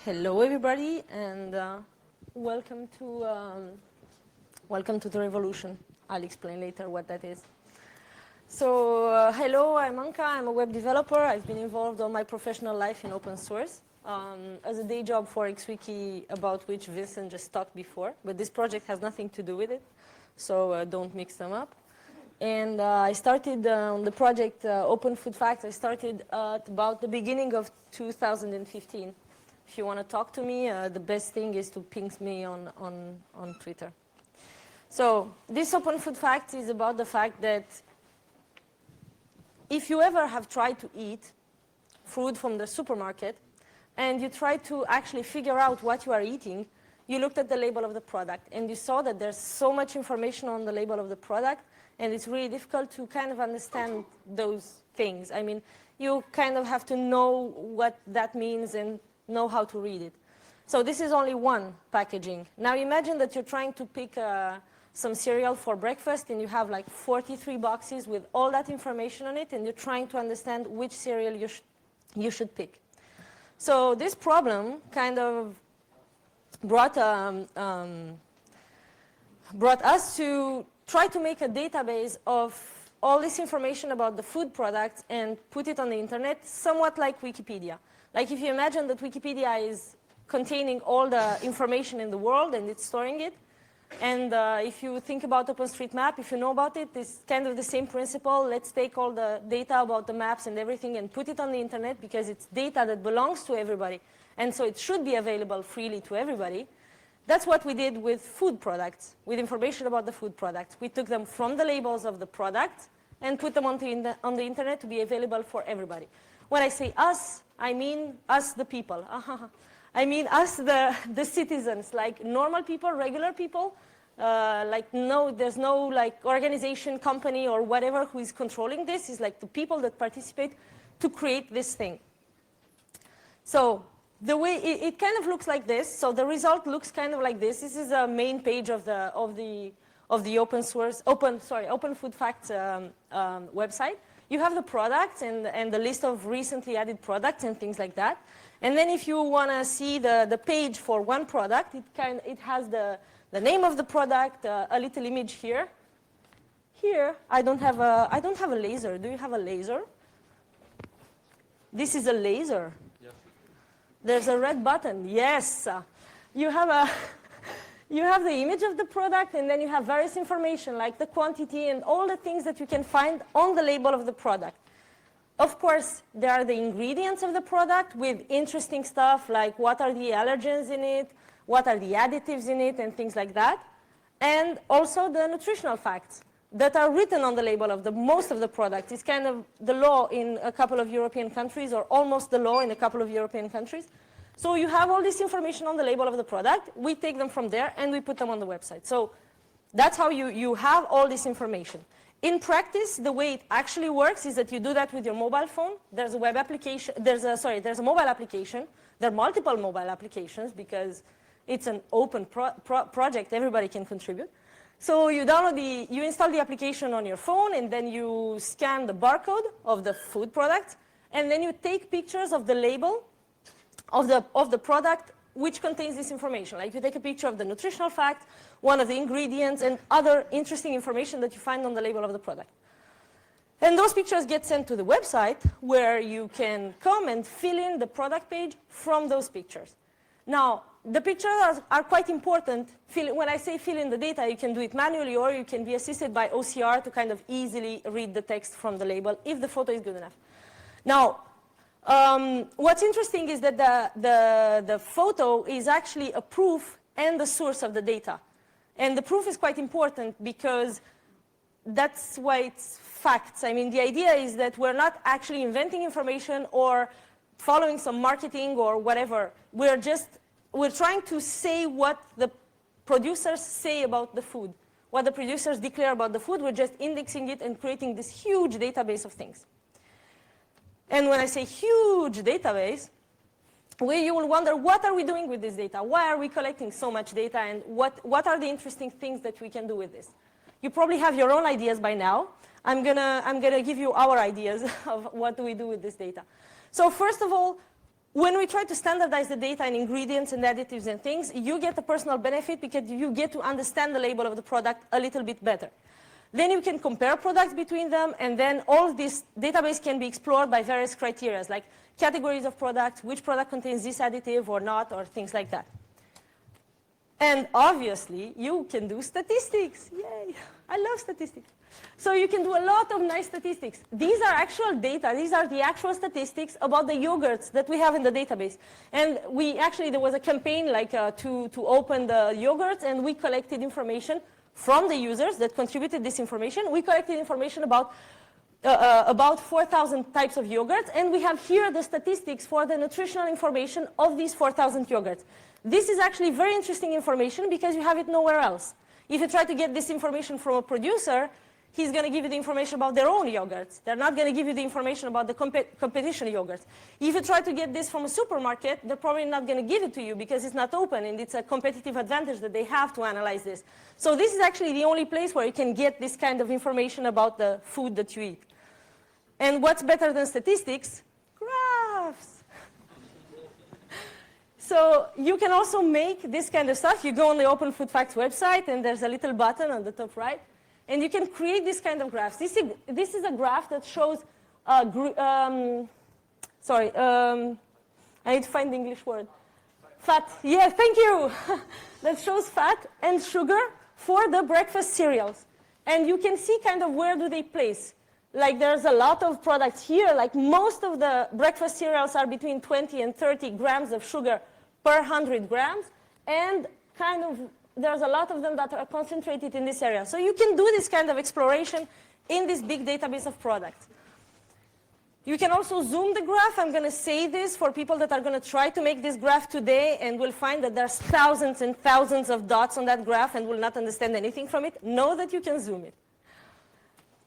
Hello, everybody, and welcome to the revolution. I'll explain later what that is. So, hello, I'm Anca. I'm a web developer. I've been involved all my professional life in open source. As a day job for XWiki, about which Vincent just talked before, but this project has nothing to do with it, so don't mix them up. And I started on the project Open Food Facts. I started at about the beginning of 2015. If you want to talk to me, the best thing is to ping me on Twitter. So this Open Food Fact is about the fact that if you ever have tried to eat food from the supermarket and you try to actually figure out what you are eating, you looked at the label of the product and you saw that there's so much information on the label of the product and it's really difficult to kind of understand those things. I mean, you kind of have to know what that means and know how to read it. So this is only one packaging. Now imagine that you're trying to pick some cereal for breakfast and you have like 43 boxes with all that information on it and you're trying to understand which cereal you should pick. So this problem kind of brought us to try to make a database of all this information about the food products and put it on the internet, somewhat like Wikipedia. Like if you imagine that Wikipedia is containing all the information in the world and it's storing it, and if you think about OpenStreetMap, if you know about it, it's kind of the same principle. Let's take all the data about the maps and everything and put it on the internet because it's data that belongs to everybody. And so it should be available freely to everybody. That's what we did with food products, with information about the food products. We took them from the labels of the product and put them on the internet to be available for everybody. When I say us, I mean us, the people. I mean us, the citizens, like normal people, regular people. There's no like organization, company, or whatever who is controlling this. It's like the people that participate to create this thing. So the way it kind of looks like this. So the result looks kind of like this. This is a main page of the Open Food Facts website. You have the products and the list of recently added products and things like that. And then if you want to see the page for one product, it has the name of the product, a little image here. Here, I don't have a laser. Do you have a laser? This is a laser. Yeah. There's a red button. Yes. You have the image of the product, and then you have various information like the quantity and all the things that you can find on the label of the product. Of course, there are the ingredients of the product with interesting stuff like what are the allergens in it, what are the additives in it, and things like that. And also the nutritional facts that are written on the label of most of the products. It's kind of the law in a couple of European countries, or almost the law in a couple of European countries. So you have all this information on the label of the product. We take them from there and we put them on the website. So that's how you have all this information. In practice, the way it actually works is that you do that with your mobile phone. There's a web application. There's a mobile application. There are multiple mobile applications because it's an open project. Everybody can contribute. So you install the application on your phone, and then you scan the barcode of the food product, and then you take pictures of the label of the product which contains this information. Like you take a picture of the nutritional fact, one of the ingredients, and other interesting information that you find on the label of the product. And those pictures get sent to the website where you can come and fill in the product page from those pictures. Now, the pictures are quite important. When I say fill in the data, you can do it manually or you can be assisted by OCR to kind of easily read the text from the label if the photo is good enough. Now, what's interesting is that the photo is actually a proof and the source of the data. And the proof is quite important because that's why it's facts. I mean, the idea is that we're not actually inventing information or following some marketing or whatever. We're trying to say what the producers say about the food. What the producers declare about the food, we're just indexing it and creating this huge database of things. And when I say huge database, you will wonder, what are we doing with this data? Why are we collecting so much data? And what are the interesting things that we can do with this? You probably have your own ideas by now. I'm gonna give you our ideas of what do we do with this data. So first of all, when we try to standardize the data and ingredients and additives and things, you get a personal benefit because you get to understand the label of the product a little bit better. Then you can compare products between them, and then all this database can be explored by various criteria, like categories of products, which product contains this additive or not, or things like that. And obviously, you can do statistics. Yay, I love statistics. So you can do a lot of nice statistics. These are actual data. These are the actual statistics about the yogurts that we have in the database. And there was a campaign to open the yogurts, and we collected information from the users that contributed this information. We collected information about 4,000 types of yogurts, and we have here the statistics for the nutritional information of these 4,000 yogurts. This is actually very interesting information because you have it nowhere else. If you try to get this information from a producer, he's going to give you the information about their own yogurts. They're not going to give you the information about the competition yogurts. If you try to get this from a supermarket, they're probably not going to give it to you because it's not open, and it's a competitive advantage that they have to analyze this. So this is actually the only place where you can get this kind of information about the food that you eat. And what's better than statistics? Graphs. So you can also make this kind of stuff. You go on the Open Food Facts website, and there's a little button on the top right. And you can create this kind of graphs. This is a graph that shows, I need to find the English word. Fat, yeah, thank you. That shows fat and sugar for the breakfast cereals. And you can see kind of where do they place. Like there's a lot of products here, like most of the breakfast cereals are between 20 and 30 grams of sugar per 100 grams. And kind of there's a lot of them that are concentrated in this area. So you can do this kind of exploration in this big database of products. You can also zoom the graph. I'm going to say this for people that are going to try to make this graph today and will find that there's thousands and thousands of dots on that graph and will not understand anything from it. Know that you can zoom it.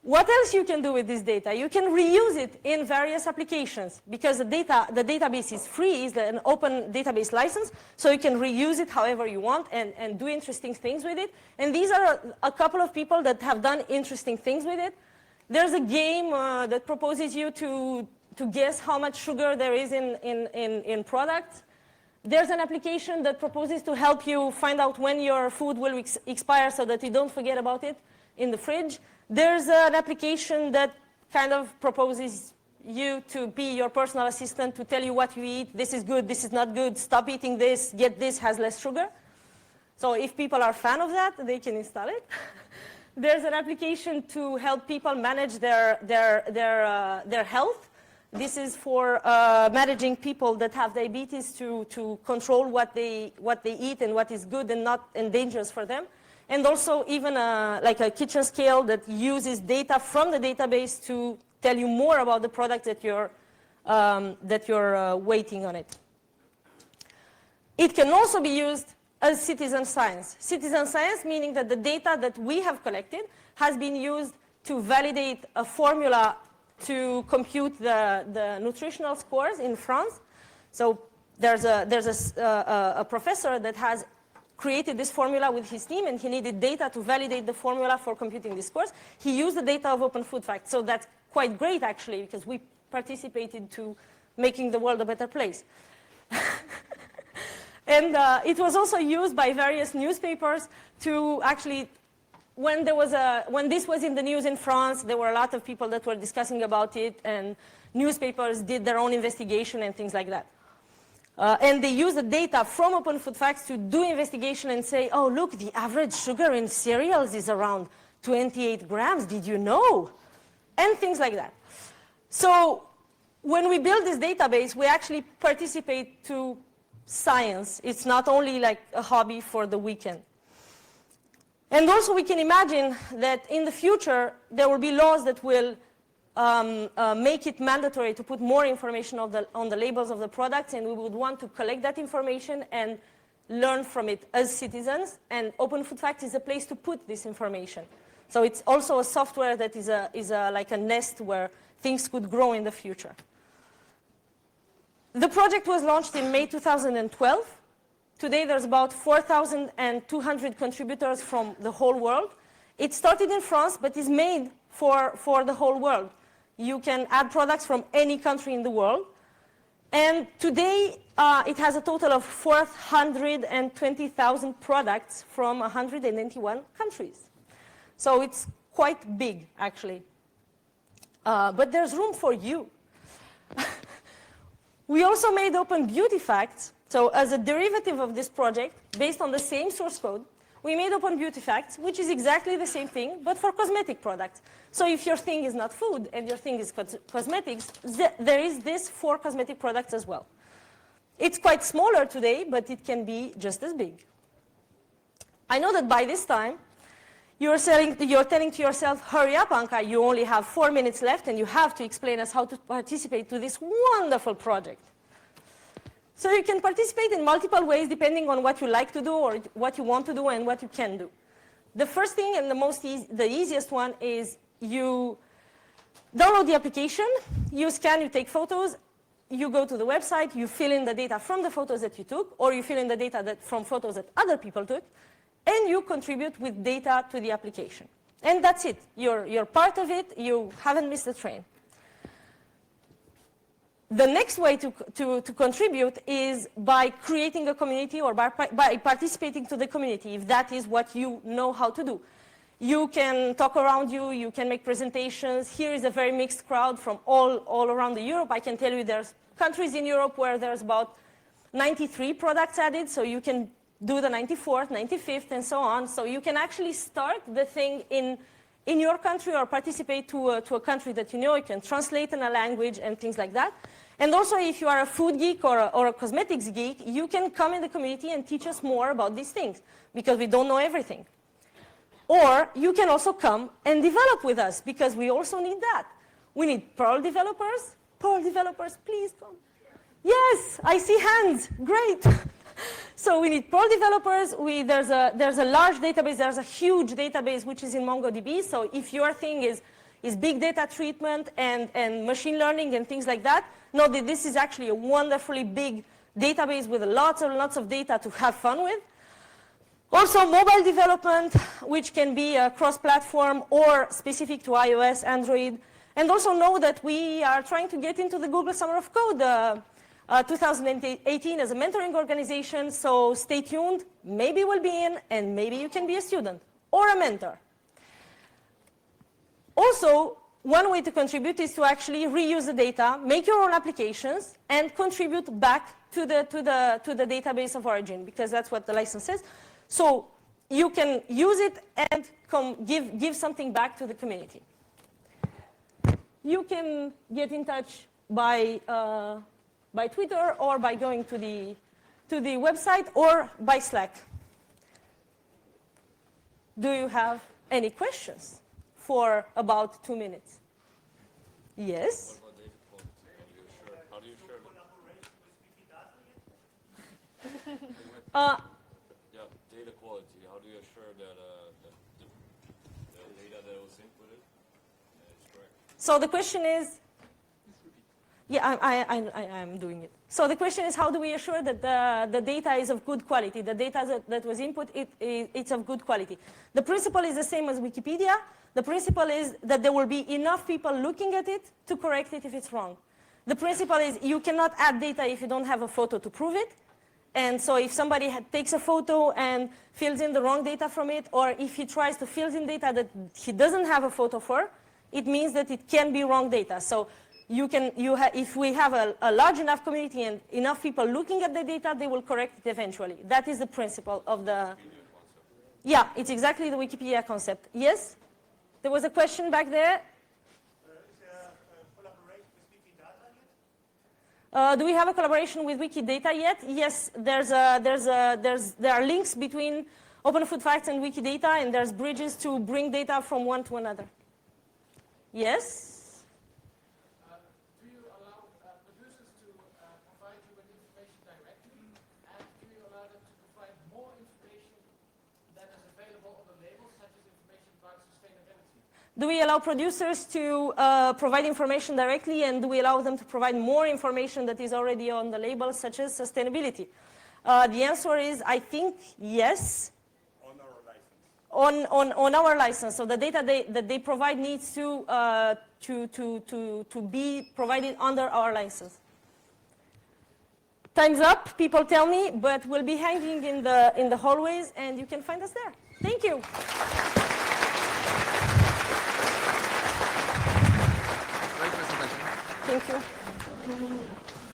What else you can do with this data? You can reuse it in various applications because the database is free, it's an open database license, so you can reuse it however you want and do interesting things with it. And these are a couple of people that have done interesting things with it. There's a game that proposes you to guess how much sugar there is in products. There's an application that proposes to help you find out when your food will expire so that you don't forget about it in the fridge. There's an application that kind of proposes you to be your personal assistant to tell you what you eat. This is good, this is not good, stop eating this, get this, has less sugar. So if people are a fan of that, they can install it. There's an application to help people manage their health. This is for managing people that have diabetes to control what they eat and what is good and dangerous for them. And also even like a kitchen scale that uses data from the database to tell you more about the product that you're weighting on it. It can also be used as citizen science. Citizen science meaning that the data that we have collected has been used to validate a formula to compute the nutritional scores in France. So there's a professor that has created this formula with his team, and he needed data to validate the formula for computing these scores. He used the data of Open Food Facts, so that's quite great, actually, because we participated to making the world a better place. And it was also used by various newspapers to actually, when this was in the news in France, there were a lot of people that were discussing about it, and newspapers did their own investigation and things like that. And they use the data from Open Food Facts to do investigation and say, oh, look, the average sugar in cereals is around 28 grams. Did you know? And things like that. So when we build this database, we actually participate to science. It's not only like a hobby for the weekend. And also we can imagine that in the future, there will be laws that will make it mandatory to put more information on the labels of the products, and we would want to collect that information and learn from it as citizens, and Open Food Facts is a place to put this information. So it's also a software that is like a nest where things could grow in the future. The project was launched in May 2012. Today there's about 4,200 contributors from the whole world. It started in France, but is made for the whole world. You can add products from any country in the world. And today, it has a total of 420,000 products from 191 countries. So it's quite big, actually. But there's room for you. We also made Open Beauty Facts. So as a derivative of this project, based on the same source code, we made Open Beauty Facts, which is exactly the same thing, but for cosmetic products. So if your thing is not food and your thing is cosmetics, there is this for cosmetic products as well. It's quite smaller today, but it can be just as big. I know that by this time, you're telling to yourself, hurry up, Anca, you only have 4 minutes left, and you have to explain us how to participate to this wonderful project. So you can participate in multiple ways depending on what you like to do or what you want to do and what you can do. The first thing and the easiest one is you download the application, you scan, you take photos, you go to the website, you fill in the data from the photos that you took, or you fill in the data from photos that other people took, and you contribute with data to the application. And that's it. You're part of it. You haven't missed the train. The next way to contribute is by creating a community or by participating to the community, if that is what you know how to do. You can talk around you can make presentations. Here is a very mixed crowd from all around Europe. I can tell you there's countries in Europe where there's about 93 products added, so you can do the 94th, 95th, and so on. So you can actually start the thing in your country or participate to a country that you know. You can translate in a language and things like that. And also, if you are a food geek or a cosmetics geek, you can come in the community and teach us more about these things, because we don't know everything. Or you can also come and develop with us, because we also need that. We need Perl developers. Perl developers, please come. Yes, I see hands. Great. So we need Perl developers. There's a large database. There's a huge database which is in MongoDB. So if your thing is big data treatment and machine learning and things like that, know that this is actually a wonderfully big database with lots and lots of data to have fun with. Also, mobile development, which can be cross-platform or specific to iOS, Android. And also know that we are trying to get into the Google Summer of Code 2018 as a mentoring organization, so stay tuned. Maybe we'll be in, and maybe you can be a student or a mentor. Also, one way to contribute is to actually reuse the data, make your own applications, and contribute back to the database of origin, because that's what the license says. So you can use it and give something back to the community. You can get in touch by Twitter or by going to the website or by Slack. Do you have any questions for about 2 minutes? Yes? What about data quality? How do you share yeah, data quality. How do you assure that the data that was inputted is correct? So the question is, yeah, I'm doing it. So the question is, how do we assure that the data is of good quality? The data that was input, it's of good quality. The principle is the same as Wikipedia. The principle is that there will be enough people looking at it to correct it if it's wrong. The principle is you cannot add data if you don't have a photo to prove it. And so if somebody takes a photo and fills in the wrong data from it, or if he tries to fill in data that he doesn't have a photo for, it means that it can be wrong data. So if we have a large enough community and enough people looking at the data, they will correct it eventually. That is the principle of the... Yeah, it's exactly the Wikipedia concept. Yes? There was a question back there. Is there a collaboration with Wikidata yet? Do we have a collaboration with Wikidata yet? Yes, there are links between Open Food Facts and Wikidata, and there's bridges to bring data from one to another. Yes? Do you allow producers to provide you with information directly, and do you allow them to provide more information than is available on the label, such as information about sustainability? Do we allow producers to provide information directly, and do we allow them to provide more information that is already on the label, such as sustainability? The answer is, I think, yes. On our license. So the data that they provide needs to be provided under our license. Time's up, people tell me, but we'll be hanging in the hallways, and you can find us there. Thank you. Great presentation. Thank you.